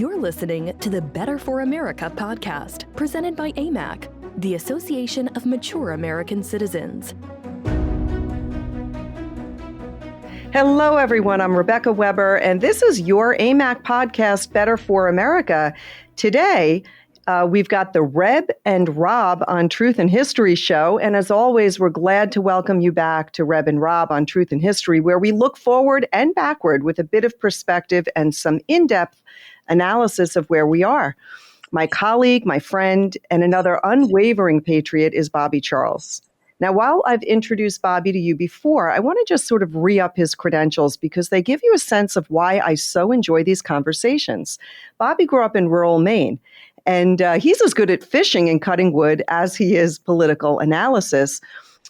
You're listening to the Better for America podcast, presented by Amac, the Association of Mature American Citizens. Hello, everyone. I'm Rebecca Weber, and this is your Amac podcast, Better for America. Today, we've got the Reb and Rob on Truth and History show. And as always, we're glad to welcome you back to Reb and Rob on Truth and History, where we look forward and backward with a bit of perspective and some in-depth analysis of where we are. My colleague, my friend, and another unwavering patriot is Bobby Charles. Now, while I've introduced Bobby to you before, I want to just sort of re-up his credentials because they give you a sense of why I so enjoy these conversations. Bobby grew up in rural Maine, and he's as good at fishing and cutting wood as he is political analysis.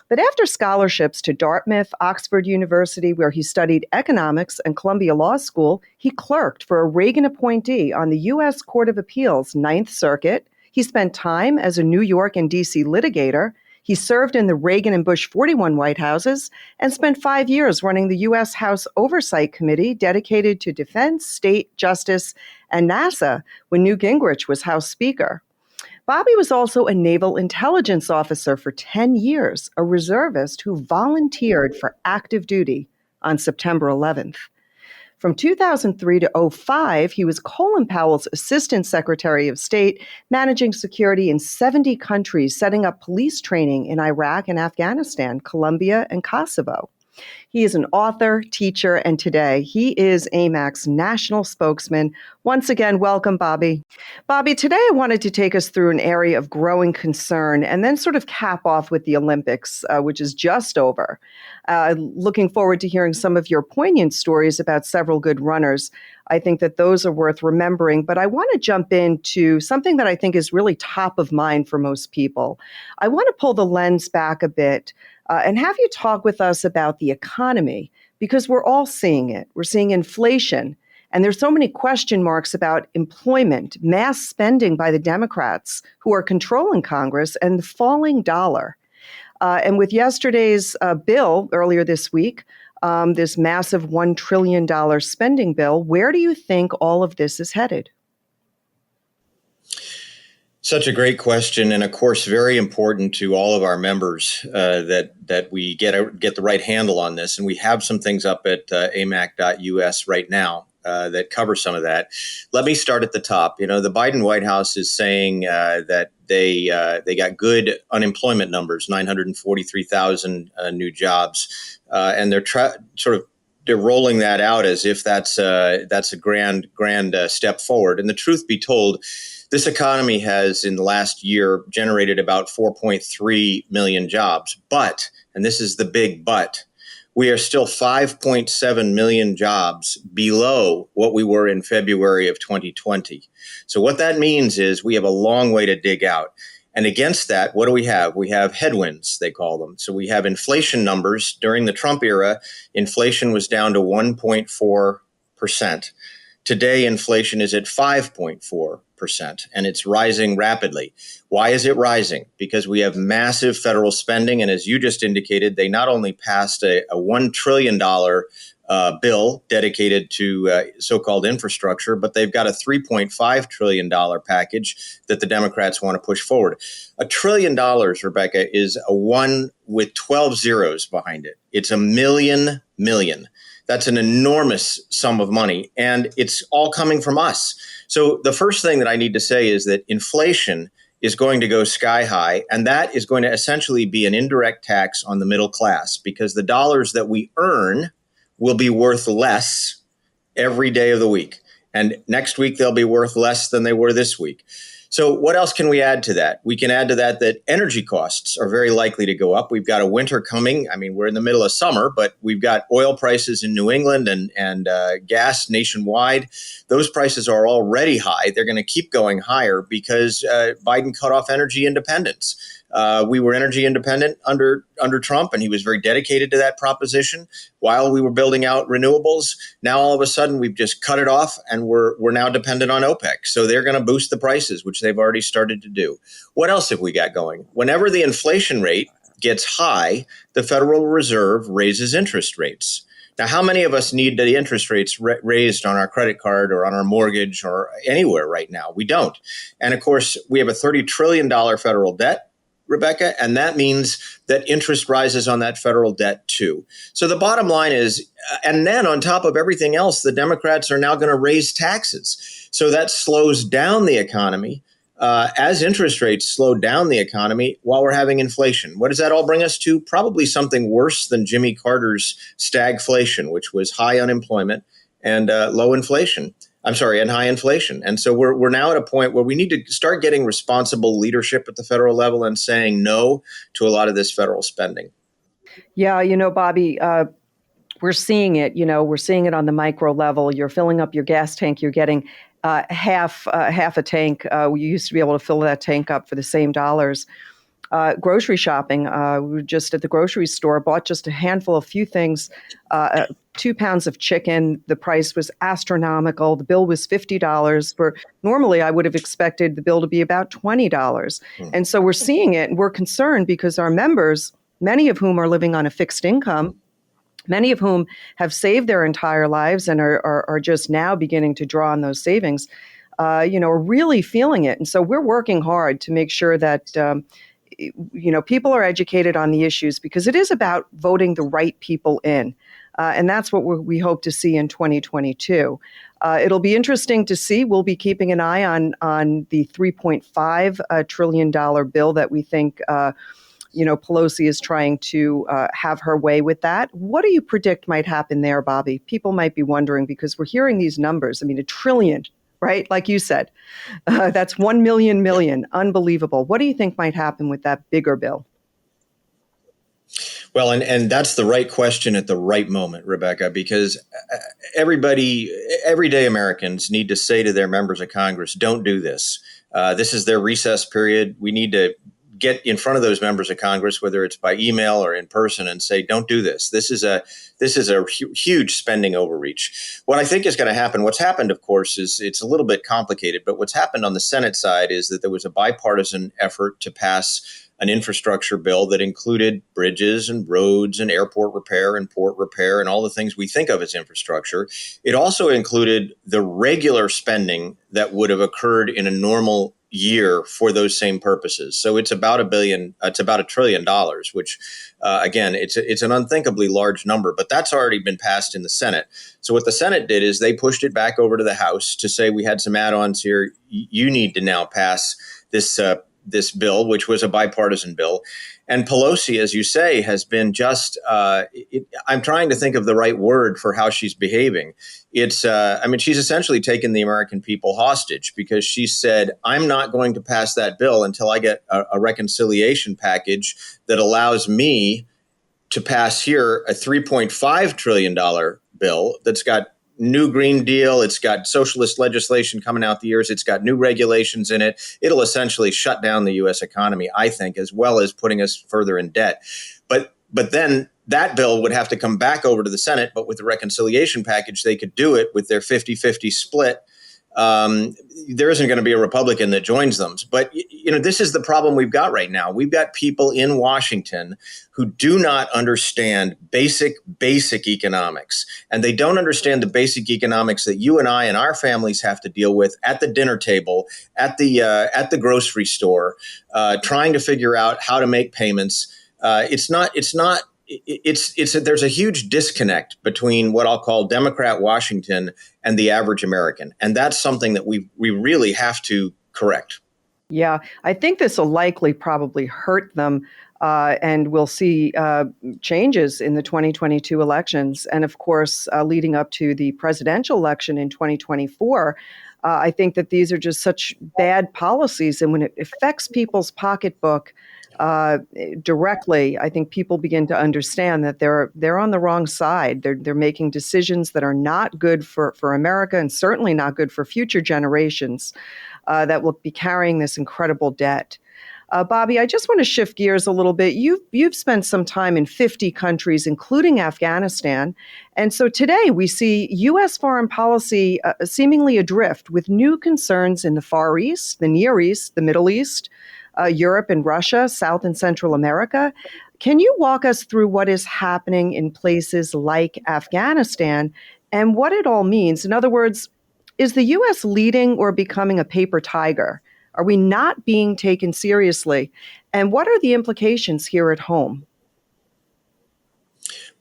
But after scholarships to Dartmouth, Oxford University, where he studied economics, and Columbia Law School, he clerked for a Reagan appointee on the U.S. Court of Appeals, Ninth Circuit. He spent time as a New York and D.C. litigator. He served in the Reagan and Bush 41 White Houses and spent 5 years running the U.S. House Oversight Committee dedicated to defense, state, justice, and NASA when Newt Gingrich was House Speaker. Bobby was also a naval intelligence officer for 10 years, a reservist who volunteered for active duty on September 11th. From 2003 to 2005, he was Colin Powell's Assistant Secretary of State, managing security in 70 countries, setting up police training in Iraq and Afghanistan, Colombia, and Kosovo. He is an author, teacher, and today he is Amac's national spokesman. Once again, welcome, Bobby. Bobby, today I wanted to take us through an area of growing concern and then sort of cap off with the Olympics, which is just over. Looking forward to hearing some of your poignant stories about several good runners. I think that those are worth remembering, but I want to jump into something that I think is really top of mind for most people. I want to pull the lens back a bit and have you talk with us about the economy, because we're all seeing it. We're seeing inflation, and there's so many question marks about employment, mass spending by the Democrats who are controlling Congress, and the falling dollar. And with yesterday's bill earlier this week, this massive $1 trillion spending bill, where do you think all of this is headed? Such a great question, and of course, very important to all of our members that we get the right handle on this. And we have some things up at amac.us right now that cover some of that. Let me start at the top. You know, the Biden White House is saying that they got good unemployment numbers, 943,000 new jobs, and they're rolling that out as if that's a grand step forward. And the truth be told, this economy has, in the last year, generated about 4.3 million jobs. But, and this is the big but, we are still 5.7 million jobs below what we were in February of 2020. So what that means is we have a long way to dig out. And against that, what do we have? We have headwinds, they call them. So we have inflation numbers. During the Trump era, inflation was down to 1.4%. Today, inflation is at 5.4%, and it's rising rapidly. Why is it rising? Because we have massive federal spending. And as you just indicated, they not only passed a $1 trillion bill dedicated to so-called infrastructure, but they've got a $3.5 trillion package that the Democrats want to push forward. $1 trillion, Rebecca, is a one with 12 zeros behind it. It's a million. That's an enormous sum of money, and it's all coming from us. So the first thing that I need to say is that inflation is going to go sky high, and that is going to essentially be an indirect tax on the middle class because the dollars that we earn will be worth less every day of the week. And next week, they'll be worth less than they were this week. So what else can we add to that? We can add to that energy costs are very likely to go up. We've got a winter coming. I mean, we're in the middle of summer, but we've got oil prices in New England and gas nationwide. Those prices are already high. They're going to keep going higher because Biden cut off energy independence. We were energy independent under Trump, and he was very dedicated to that proposition while we were building out renewables. Now, all of a sudden, we've just cut it off, and we're now dependent on OPEC. So they're going to boost the prices, which they've already started to do. What else have we got going? Whenever the inflation rate gets high, the Federal Reserve raises interest rates. Now, how many of us need the interest rates raised on our credit card or on our mortgage or anywhere right now? We don't. And of course, we have a $30 trillion federal debt, Rebecca, and that means that interest rises on that federal debt too. So the bottom line is, and then on top of everything else, the Democrats are now going to raise taxes. So that slows down the economy. As interest rates slow down the economy while we're having inflation. What does that all bring us to? Probably something worse than Jimmy Carter's stagflation, which was high unemployment and low inflation. I'm sorry, and high inflation. And so we're now at a point where we need to start getting responsible leadership at the federal level and saying no to a lot of this federal spending. Yeah, Bobby, we're seeing it. We're seeing it on the micro level. You're filling up your gas tank. You're getting half a tank. We used to be able to fill that tank up for the same dollars. Grocery shopping. We were just at the grocery store, bought just a handful of few things. 2 pounds of chicken. The price was astronomical. The bill was $50. Normally, I would have expected the bill to be about $20. And so we're seeing it, and we're concerned because our members, many of whom are living on a fixed income, many of whom have saved their entire lives and are just now beginning to draw on those savings, are really feeling it. And so we're working hard to make sure that, people are educated on the issues, because it is about voting the right people in. And that's what we hope to see in 2022. It'll be interesting to see. We'll be keeping an eye on the $3.5 trillion bill that we think Pelosi is trying to have her way with that. What do you predict might happen there, Bobby? People might be wondering, because we're hearing these numbers. I mean, $1 trillion, right? Like you said, that's 1 million. Unbelievable. What do you think might happen with that bigger bill? Well, and that's the right question at the right moment, Rebecca, because everyday Americans need to say to their members of Congress, don't do this. This is their recess period. We need to get in front of those members of Congress, whether it's by email or in person, and say, don't do this. This is a huge spending overreach. What I think is going to happen, what's happened, of course, is it's a little bit complicated, but what's happened on the Senate side is that there was a bipartisan effort to pass an infrastructure bill that included bridges and roads and airport repair and port repair and all the things we think of as infrastructure. It also included the regular spending that would have occurred in a normal year for those same purposes. So it's about $1 trillion, which again, it's an unthinkably large number, but that's already been passed in the Senate. So what the Senate did is they pushed it back over to the House to say, we had some add-ons here. You need to now pass this bill, which was a bipartisan bill. And Pelosi, as you say, has been just, I'm trying to think of the right word for how she's behaving. She's essentially taken the American people hostage, because she said, I'm not going to pass that bill until I get a reconciliation package that allows me to pass here a $3.5 trillion bill that's got new Green Deal. It's got socialist legislation coming out the ears. It's got new regulations in it. It'll essentially shut down the U.S. economy, I think, as well as putting us further in debt. But then that bill would have to come back over to the Senate. But with the reconciliation package, they could do it with their 50-50 split. There isn't going to be a Republican that joins them. But, this is the problem we've got right now. We've got people in Washington who do not understand basic economics. And they don't understand the basic economics that you and I and our families have to deal with at the dinner table, at the grocery store, trying to figure out how to make payments. There's a huge disconnect between what I'll call Democrat Washington and the average American. And that's something that we really have to correct. Yeah, I think this will likely probably hurt them. And we'll see changes in the 2022 elections. And of course, leading up to the presidential election in 2024, I think that these are just such bad policies. And when it affects people's pocketbook directly, I think people begin to understand that they're on the wrong side. They're making decisions that are not good for America, and certainly not good for future generations that will be carrying this incredible debt. Bobby, I just want to shift gears a little bit. You've spent some time in 50 countries, including Afghanistan. And so today we see U.S. foreign policy seemingly adrift, with new concerns in the Far East, the Near East, the Middle East, Europe and Russia, South and Central America. Can you walk us through what is happening in places like Afghanistan and what it all means? In other words, is the U.S. leading or becoming a paper tiger? Are we not being taken seriously? And what are the implications here at home?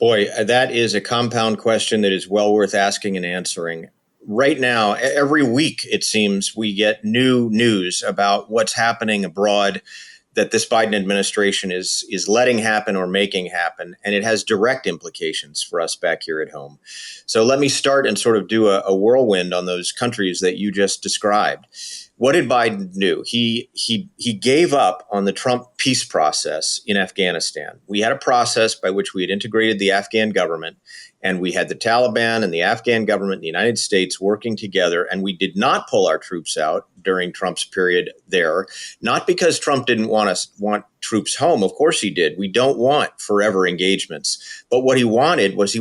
Boy, that is a compound question that is well worth asking and answering. Right now, every week, it seems we get new news about what's happening abroad that this Biden administration is letting happen or making happen, and it has direct implications for us back here at home. So let me start and sort of do a whirlwind on those countries that you just described. What did Biden do? He gave up on the Trump peace process in Afghanistan. We had a process by which we had integrated the Afghan government, and we had the Taliban and the Afghan government in the United States working together, and we did not pull our troops out during Trump's period there, not because Trump didn't want troops home. Of course he did. We don't want forever engagements. But what he wanted was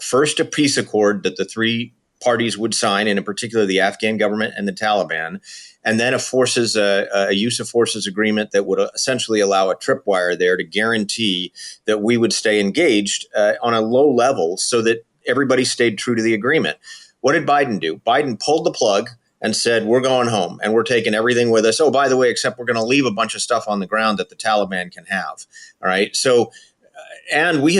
first a peace accord that the three parties would sign, and in particular the Afghan government and the Taliban, and then a use of forces agreement that would essentially allow a tripwire there to guarantee that we would stay engaged on a low level so that everybody stayed true to the agreement. What did Biden do? Biden pulled the plug and said, we're going home and we're taking everything with us. Oh, by the way, except we're going to leave a bunch of stuff on the ground that the Taliban can have. All right. So, and we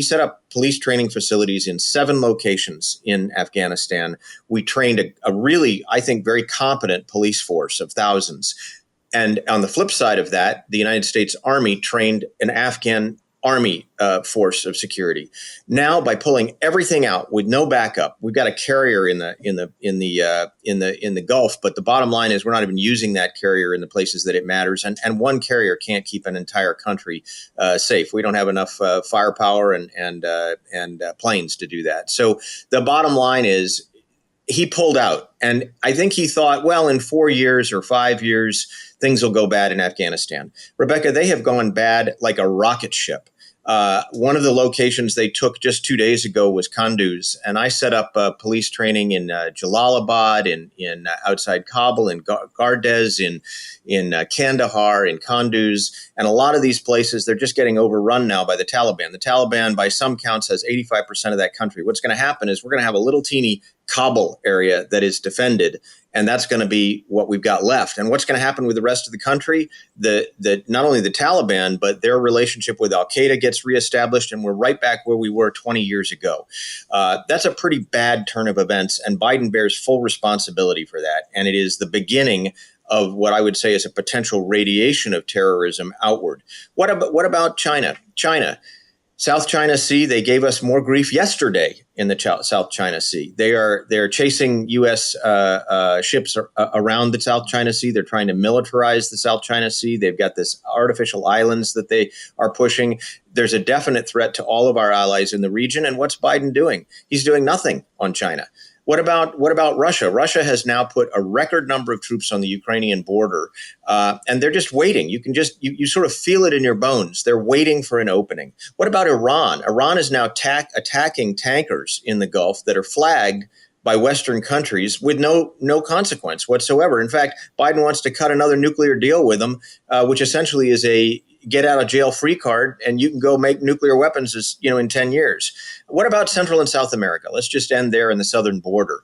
set up police training facilities in 7 locations in Afghanistan. We trained a really, I think, very competent police force of thousands. And on the flip side of that, the United States Army trained an Afghan Army force of security. Now, by pulling everything out with no backup, we've got a carrier in the Gulf. But the bottom line is, we're not even using that carrier in the places that it matters. And one carrier can't keep an entire country safe. We don't have enough firepower and planes to do that. So the bottom line is, he pulled out. And I think he thought, well, in 4 years or 5 years, things will go bad in Afghanistan. Rebecca, they have gone bad like a rocket ship. One of the locations they took just 2 days ago was Kunduz, and I set up police training in Jalalabad, in outside Kabul, in Gardez, in Kandahar, in Kunduz, and a lot of these places, they're just getting overrun now by the Taliban. The Taliban, by some counts, has 85% of that country. What's going to happen is we're going to have a little teeny Kabul area that is defended, and that's going to be what we've got left. And what's going to happen with the rest of the country? Not only the Taliban, but their relationship with al-Qaeda gets reestablished, and we're right back where we were 20 years ago. That's a pretty bad turn of events, and Biden bears full responsibility for that. And it is the beginning of what I would say is a potential radiation of terrorism outward. What about China? South China Sea, they gave us more grief yesterday in the South China Sea. They're chasing U.S. Ships around the South China Sea. They're trying to militarize the South China Sea. They've got this artificial islands that they are pushing. There's a definite threat to all of our allies in the region. And what's Biden doing? He's doing nothing on China. What about Russia? Russia has now put a record number of troops on the Ukrainian border, and they're just waiting. You can you sort of feel it in your bones. They're waiting for an opening. What about Iran? Iran is now attacking tankers in the Gulf that are flagged by Western countries with no consequence whatsoever. In fact, Biden wants to cut another nuclear deal with them, which essentially is a get out of jail free card, and you can go make nuclear weapons in 10 years. What about Central and South America? Let's just end there in the southern border.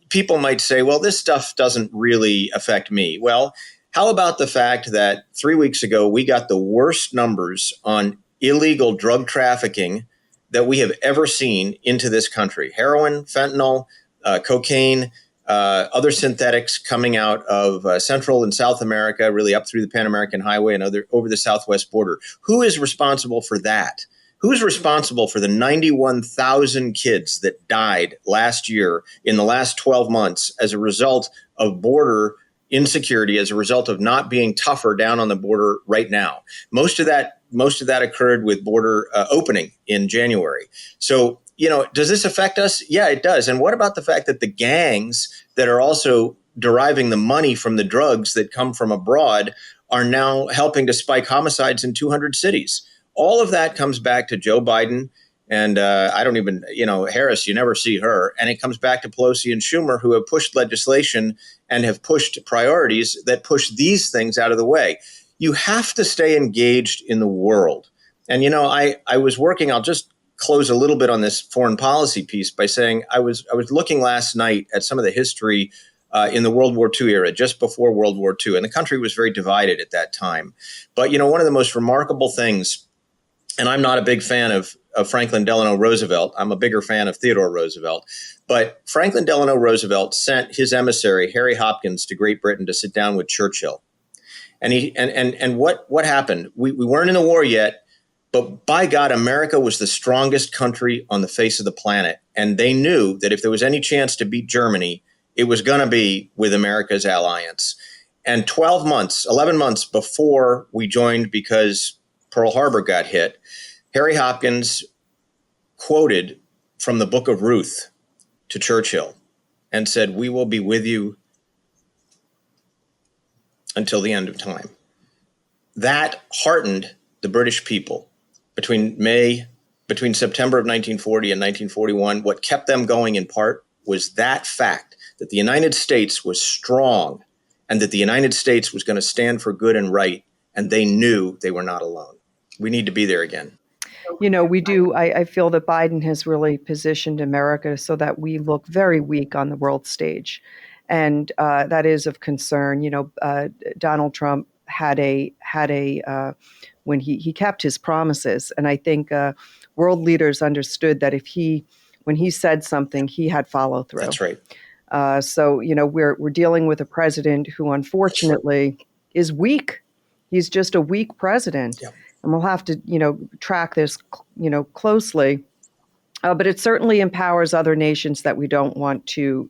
People might say, well, this stuff doesn't really affect me. Well, how about the fact that 3 weeks ago, we got the worst numbers on illegal drug trafficking that we have ever seen into this country? Heroin, fentanyl, cocaine, other synthetics coming out of Central and South America, really up through the Pan American Highway and over the southwest border. Who is responsible for that? Who's responsible for the 91,000 kids that died last year in the last 12 months as a result of border insecurity, as a result of not being tougher down on the border right now? Most of that occurred with border opening in January. So, does this affect us? Yeah, it does. And what about the fact that the gangs that are also deriving the money from the drugs that come from abroad are now helping to spike homicides in 200 cities? All of that comes back to Joe Biden and I don't even, Harris, you never see her. And it comes back to Pelosi and Schumer, who have pushed legislation and have pushed priorities that push these things out of the way. you have to stay engaged in the world. And, I was working, I'll just close a little bit on this foreign policy piece by saying I was looking last night at some of the history in the World War II era, just before World War II. And the country was very divided at that time. But, one of the most remarkable things, and I'm not a big fan of Franklin Delano Roosevelt. I'm a bigger fan of Theodore Roosevelt. But Franklin Delano Roosevelt sent his emissary, Harry Hopkins, to Great Britain to sit down with Churchill. And what happened? We weren't in the war yet, but by God, America was the strongest country on the face of the planet. And they knew that if there was any chance to beat Germany, it was going to be with America's alliance. And 11 months before we joined, because Pearl Harbor got hit, Harry Hopkins quoted from the book of Ruth to Churchill and said, "We will be with you until the end of time." That heartened the British people between September of 1940 and 1941. What kept them going in part was that fact that the United States was strong and that the United States was going to stand for good and right. And they knew they were not alone. We need to be there again. We do. I feel that Biden has really positioned America so that we look very weak on the world stage. And that is of concern. Donald Trump had a when he kept his promises. And I think world leaders understood that when he said something, he had follow through. That's right. So we're dealing with a president who unfortunately is weak. He's just a weak president. Yeah. And we'll have to, track this, closely. But it certainly empowers other nations that we don't want to,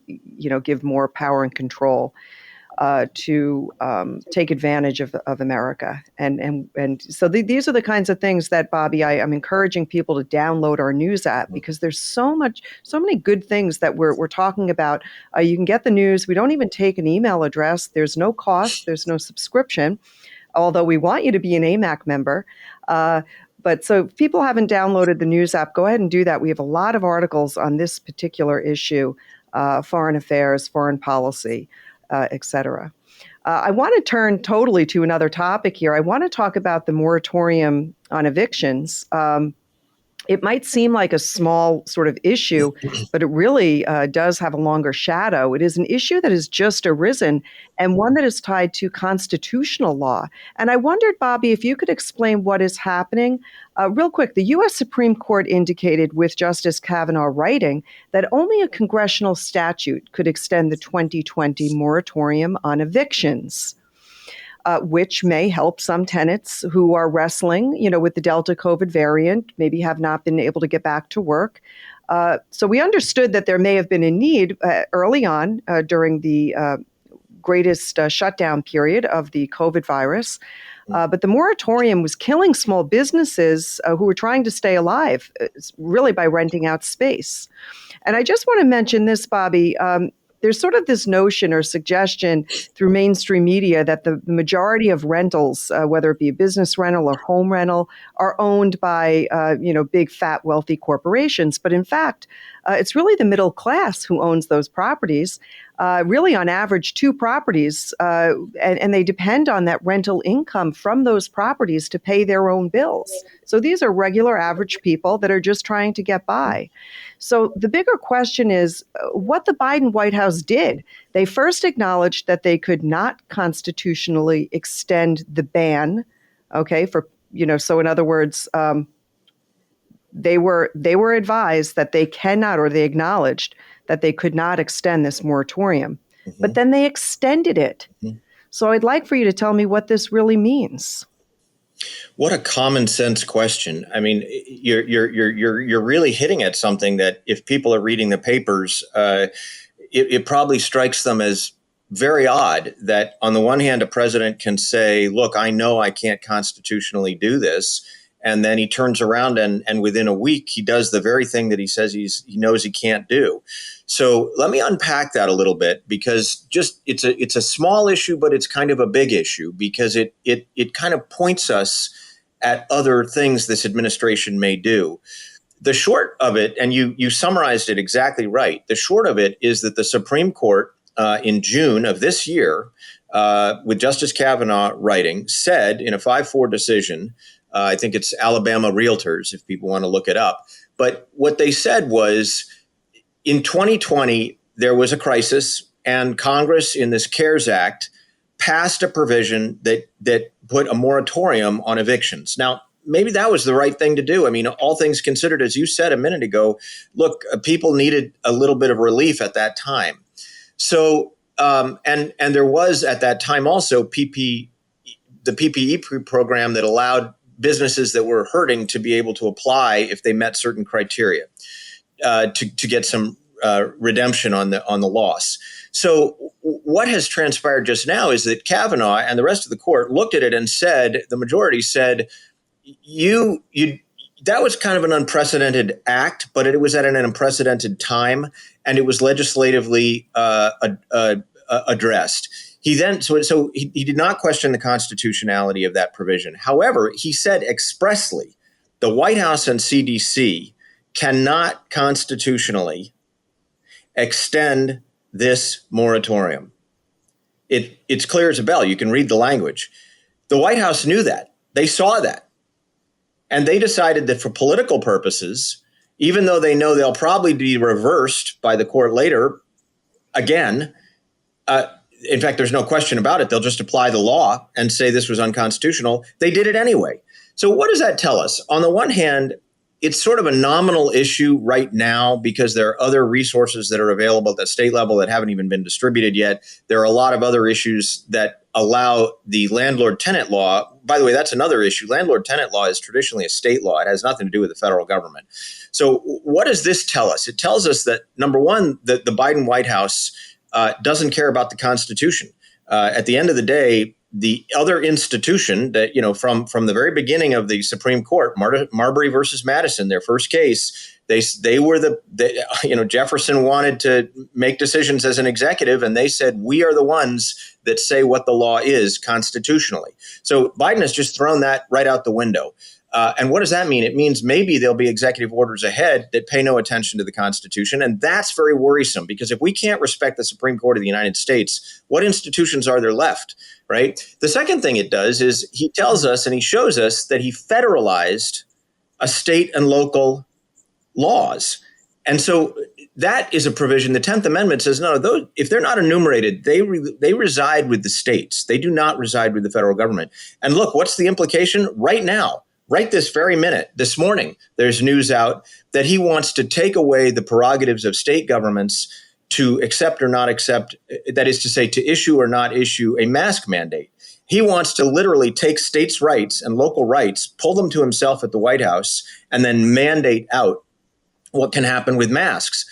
give more power and control to take advantage of America. And so these are the kinds of things that, Bobby, I'm encouraging people to download our news app, because there's so many good things that we're talking about. You can get the news. We don't even take an email address. There's no cost. There's no subscription, although we want you to be an AMAC member. But so if people haven't downloaded the news app, go ahead and do that. We have a lot of articles on this particular issue, foreign affairs, foreign policy, et cetera. I want to turn totally to another topic here. I want to talk about the moratorium on evictions. It might seem like a small sort of issue, but it really does have a longer shadow. It is an issue that has just arisen, and one that is tied to constitutional law. And I wondered, Bobby, if you could explain what is happening. Real quick, the U.S. Supreme Court indicated, with Justice Kavanaugh writing, that only a congressional statute could extend the 2020 moratorium on evictions. Which may help some tenants who are wrestling, with the Delta COVID variant, maybe have not been able to get back to work. So we understood that there may have been a need early on during the greatest shutdown period of the COVID virus. But the moratorium was killing small businesses who were trying to stay alive, really by renting out space. And I just want to mention this, Bobby. There's sort of this notion or suggestion through mainstream media that the majority of rentals, whether it be a business rental or home rental, are owned by, big, fat, wealthy corporations. But in fact, it's really the middle class who owns those properties, really on average 2 properties, and they depend on that rental income from those properties to pay their own bills. So these are regular average people that are just trying to get by. So the bigger question is what the Biden White House did. They first acknowledged that they could not constitutionally extend the ban, so in other words, they were advised that they cannot, or they acknowledged that they could not extend this moratorium. Mm-hmm. But then they extended it. Mm-hmm. So I'd like for you to tell me what this really means. What a common sense question. I mean, you're really hitting at something that if people are reading the papers, it probably strikes them as very odd that on the one hand, a president can say, look, I know I can't constitutionally do this. And then he turns around and within a week, he does the very thing that he says he knows he can't do. So let me unpack that a little bit, because it's a small issue, but it's kind of a big issue, because it kind of points us at other things this administration may do. The short of it, and you summarized it exactly right, the short of it is that the Supreme Court in June of this year with Justice Kavanaugh writing, said in a 5-4 decision, I think it's Alabama Realtors, if people want to look it up. But what they said was in 2020, there was a crisis, and Congress in this CARES Act passed a provision that put a moratorium on evictions. Now, maybe that was the right thing to do. I mean, all things considered, as you said a minute ago, look, people needed a little bit of relief at that time. So, and there was at that time also the PPE program that allowed businesses that were hurting to be able to apply if they met certain criteria to get some redemption on the loss. So what has transpired just now is that Kavanaugh and the rest of the court looked at it and said, the majority said, that was kind of an unprecedented act, but it was at an unprecedented time, and it was legislatively addressed. He then so he did not question the constitutionality of that provision. However, he said expressly, the White House and CDC cannot constitutionally extend this moratorium. It's clear as a bell. You can read the language. The White House knew that. They saw that. And they decided that for political purposes, even though they know they'll probably be reversed by the court later, again, in fact, there's no question about it. They'll just apply the law and say this was unconstitutional. They did it anyway. So what does that tell us? On the one hand, it's sort of a nominal issue right now because there are other resources that are available at the state level that haven't even been distributed yet. There are a lot of other issues that allow the landlord-tenant law. By the way, that's another issue. Landlord-tenant law is traditionally a state law. It has nothing to do with the federal government. So what does this tell us? It tells us that, number one, that the Biden White House doesn't care about the Constitution. At the end of the day, the other institution that, from the very beginning of the Supreme Court, Marbury versus Madison, their first case, they were Jefferson wanted to make decisions as an executive, and they said, we are the ones that say what the law is constitutionally. So Biden has just thrown that right out the window. And what does that mean? It means maybe there'll be executive orders ahead that pay no attention to the Constitution. And that's very worrisome, because if we can't respect the Supreme Court of the United States, what institutions are there left, right? The second thing it does is he tells us and he shows us that he federalized a state and local laws. And so that is a provision. The 10th Amendment says, no, those, if they're not enumerated, they reside with the states. They do not reside with the federal government. And look, what's the implication right now? Right this very minute, this morning, there's news out that he wants to take away the prerogatives of state governments to accept or not accept, that is to say, to issue or not issue a mask mandate. He wants to literally take states' rights and local rights, pull them to himself at the White House, and then mandate out what can happen with masks.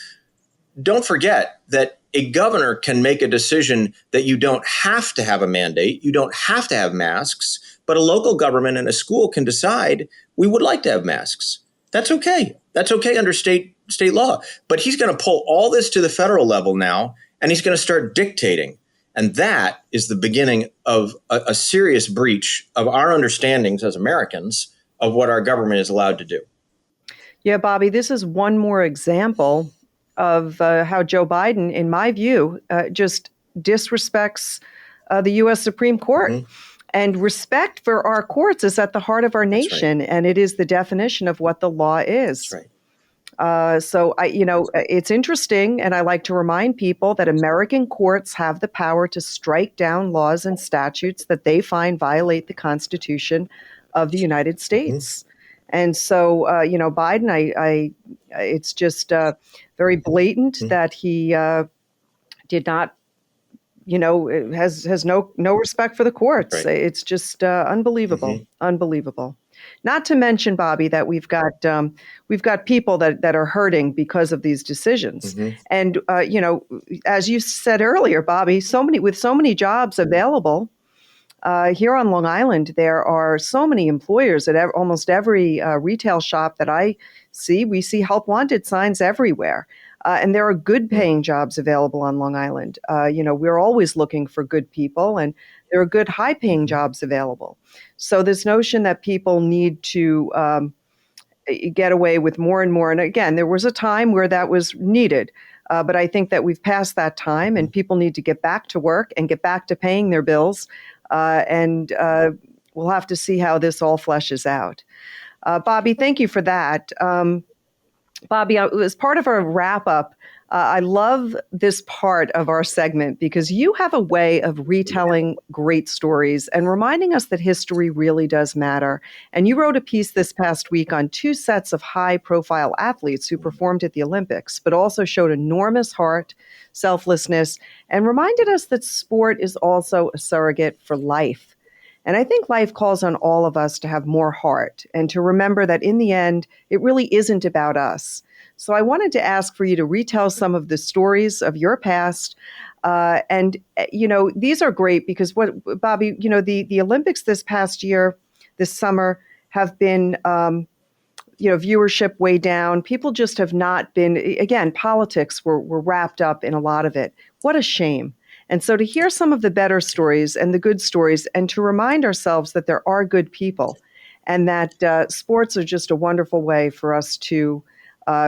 Don't forget that a governor can make a decision that you don't have to have a mandate, you don't have to have masks, but a local government and a school can decide we would like to have masks. That's okay. That's okay under state law. But he's going to pull all this to the federal level now, and he's going to start dictating. And that is the beginning of a serious breach of our understandings as Americans of what our government is allowed to do. Yeah, Bobby, this is one more example of how Joe Biden, in my view, just disrespects the U.S. Supreme Court. Mm-hmm. And respect for our courts is at the heart of our nation, right. And it is the definition of what the law is. That's right. So, it's interesting, and I like to remind people that American courts have the power to strike down laws and statutes that they find violate the Constitution of the United States. Mm-hmm. And so, Biden, it's just very blatant mm-hmm. that he did not. Has no respect for the courts. Right. It's just unbelievable, mm-hmm. unbelievable. Not to mention, Bobby, that we've got people that are hurting because of these decisions. Mm-hmm. And as you said earlier, Bobby, with so many jobs available here on Long Island, there are so many employers at almost every retail shop that I see. We see help wanted signs everywhere. And there are good paying jobs available on Long Island. We're always looking for good people, and there are good high paying jobs available. So this notion that people need to get away with more and more. And again, there was a time where that was needed. But I think that we've passed that time, and people need to get back to work and get back to paying their bills. And we'll have to see how this all fleshes out. Bobby, thank you for that. Bobby, as part of our wrap up, I love this part of our segment because you have a way of retelling great stories and reminding us that history really does matter. And you wrote a piece this past week on two sets of high-profile athletes who performed at the Olympics, but also showed enormous heart, selflessness, and reminded us that sport is also a surrogate for life. And I think life calls on all of us to have more heart and to remember that in the end, it really isn't about us. So I wanted to ask for you to retell some of the stories of your past. These are great because Bobby, the Olympics this past year, this summer, have been, viewership way down. People just have not been, again, politics were wrapped up in a lot of it. What a shame. And so to hear some of the better stories and the good stories and to remind ourselves that there are good people and that sports are just a wonderful way for us to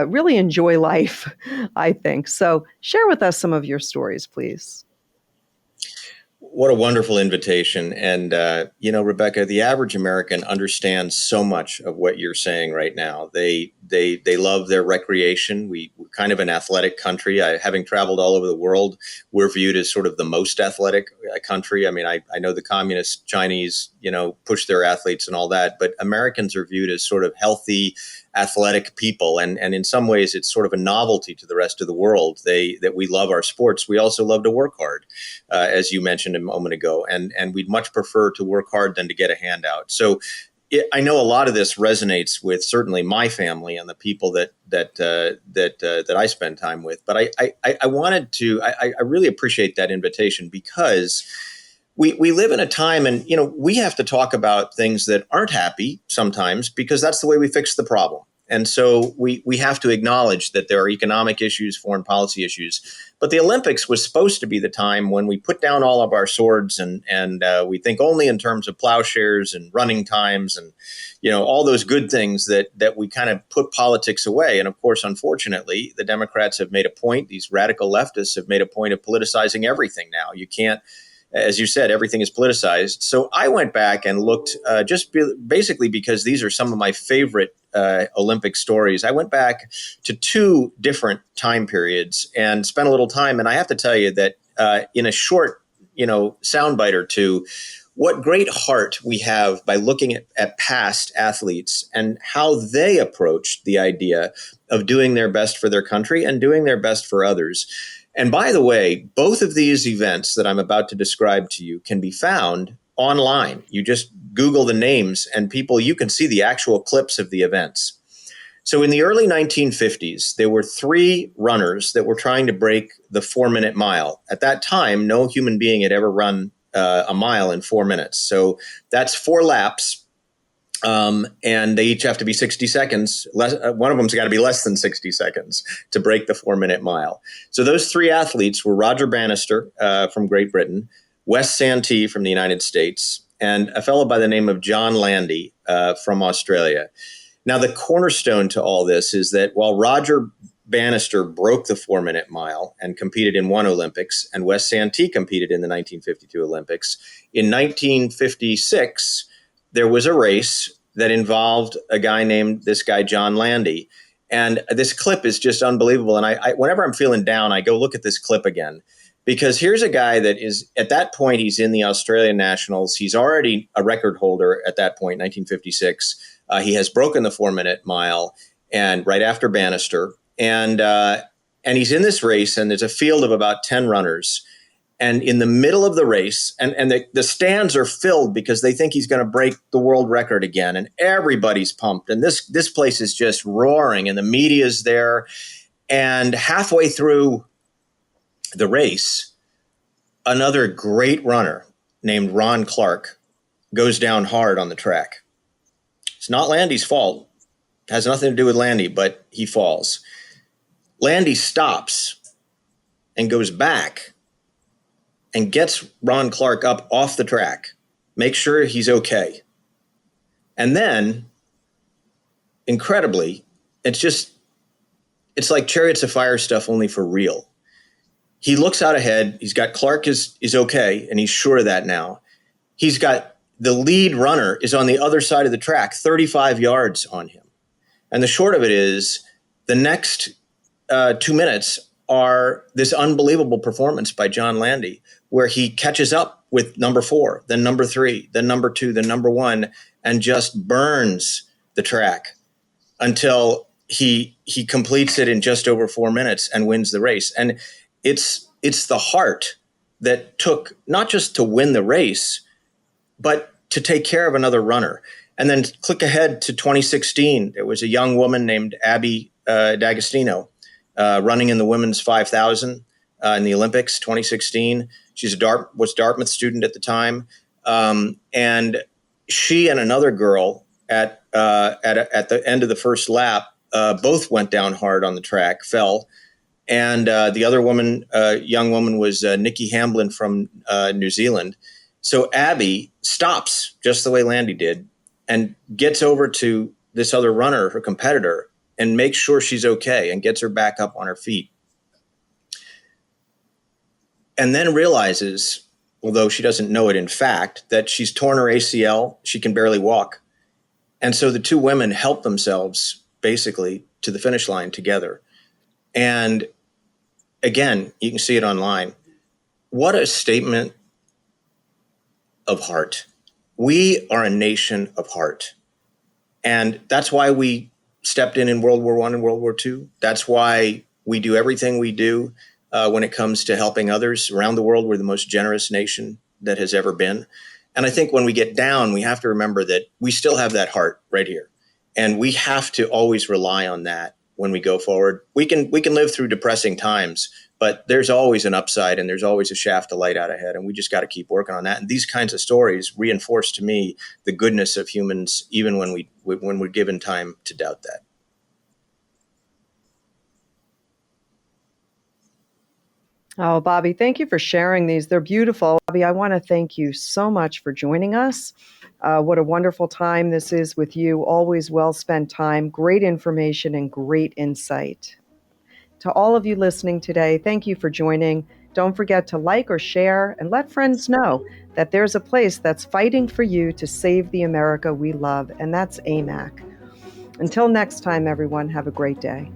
really enjoy life, I think. So share with us some of your stories, please. What a wonderful invitation. And, Rebecca, the average American understands so much of what you're saying right now. They love their recreation. We're kind of an athletic country. Having traveled all over the world, we're viewed as sort of the most athletic country. I mean, I know the communist Chinese, push their athletes and all that, but Americans are viewed as sort of healthy, athletic people. And in some ways, it's sort of a novelty to the rest of the world that we love our sports. We also love to work hard, as you mentioned a moment ago. And we'd much prefer to work hard than to get a handout. So I know a lot of this resonates with certainly my family and the people that I spend time with. But I really appreciate that invitation because we live in a time and, we have to talk about things that aren't happy sometimes because that's the way we fix the problem. And so we have to acknowledge that there are economic issues, foreign policy issues. But the Olympics was supposed to be the time when we put down all of our swords and we think only in terms of plowshares and running times and, all those good things that we kind of put politics away. And of course, unfortunately, the Democrats have made a point. These radical leftists have made a point of politicizing everything now. You can't. As you said, everything is politicized. So I went back and looked basically because these are some of my favorite Olympic stories. I went back to two different time periods and spent a little time. And I have to tell you that in a short, soundbite or two, what great heart we have by looking at past athletes and how they approached the idea of doing their best for their country and doing their best for others. And by the way, both of these events that I'm about to describe to you can be found online. You just Google the names and you can see the actual clips of the events. So in the early 1950s, there were three runners that were trying to break the 4-minute mile. At that time, no human being had ever run a mile in 4 minutes. So that's 4 laps. And they each have to be 60 seconds. One of them's got to be less than 60 seconds to break the 4-minute mile. So those three athletes were Roger Bannister from Great Britain, Wes Santee from the United States, and a fellow by the name of John Landy from Australia. Now, the cornerstone to all this is that while Roger Bannister broke the 4-minute mile and competed in one Olympics, and Wes Santee competed in the 1952 Olympics, in 1956, there was a race that involved a guy named John Landy. And this clip is just unbelievable. And I whenever I'm feeling down, I go look at this clip again, because here's a guy that is at that point, he's in the Australian Nationals. He's already a record holder at that point, 1956. He has broken the 4-minute mile and right after Bannister. And he's in this race and there's a field of about 10 runners. And in the middle of the race, and the stands are filled because they think he's going to break the world record again. And everybody's pumped. And this place is just roaring and the media's there. And halfway through the race, another great runner named Ron Clark goes down hard on the track. It's not Landy's fault. It has nothing to do with Landy, but he falls. Landy stops and goes back and gets Ron Clark up off the track, make sure he's okay. And then, incredibly, it's just it's like Chariots of Fire stuff, only for real. He looks out ahead. He's got Clark is okay, and he's sure of that now. He's got the lead runner is on the other side of the track, 35 yards on him. And the short of it is the next 2 minutes are this unbelievable performance by John Landy, where he catches up with number 4, then number 3, then number 2, then number 1, and just burns the track until he completes it in just over 4 minutes and wins the race. And it's the heart that took not just to win the race, but to take care of another runner. And then click ahead to 2016. There was a young woman named Abby D'Agostino running in the women's 5,000 in the Olympics 2016. She's was Dartmouth student at the time. And she and another girl at the end of the first lap both went down hard on the track, fell. And the other woman, young woman, was Nikki Hamblin from New Zealand. So Abby stops just the way Landy did and gets over to this other runner, her competitor, and makes sure she's okay and gets her back up on her feet. And then realizes, although she doesn't know it in fact, that she's torn her ACL. She can barely walk. And so the two women help themselves basically to the finish line together. And again, you can see it online. What a statement of heart. We are a nation of heart. And that's why we stepped in World War I and World War II. That's why we do everything we do when it comes to helping others around the world. We're the most generous nation that has ever been. And I think when we get down, we have to remember that we still have that heart right here. And we have to always rely on that when we go forward. We can live through depressing times, but there's always an upside and there's always a shaft of light out ahead. And we just got to keep working on that. And these kinds of stories reinforce to me the goodness of humans, even when we're given time to doubt that. Oh, Bobby, thank you for sharing these. They're beautiful. Bobby, I want to thank you so much for joining us. What a wonderful time this is with you. Always well spent time, great information, and great insight. To all of you listening today, thank you for joining. Don't forget to like or share and let friends know that there's a place that's fighting for you to save the America we love, and that's Amac. Until next time, everyone, have a great day.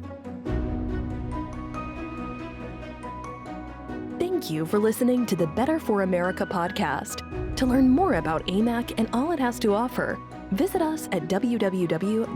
Thank you for listening to the Better for America podcast. To learn more about Amac and all it has to offer, visit us at www.amac.us.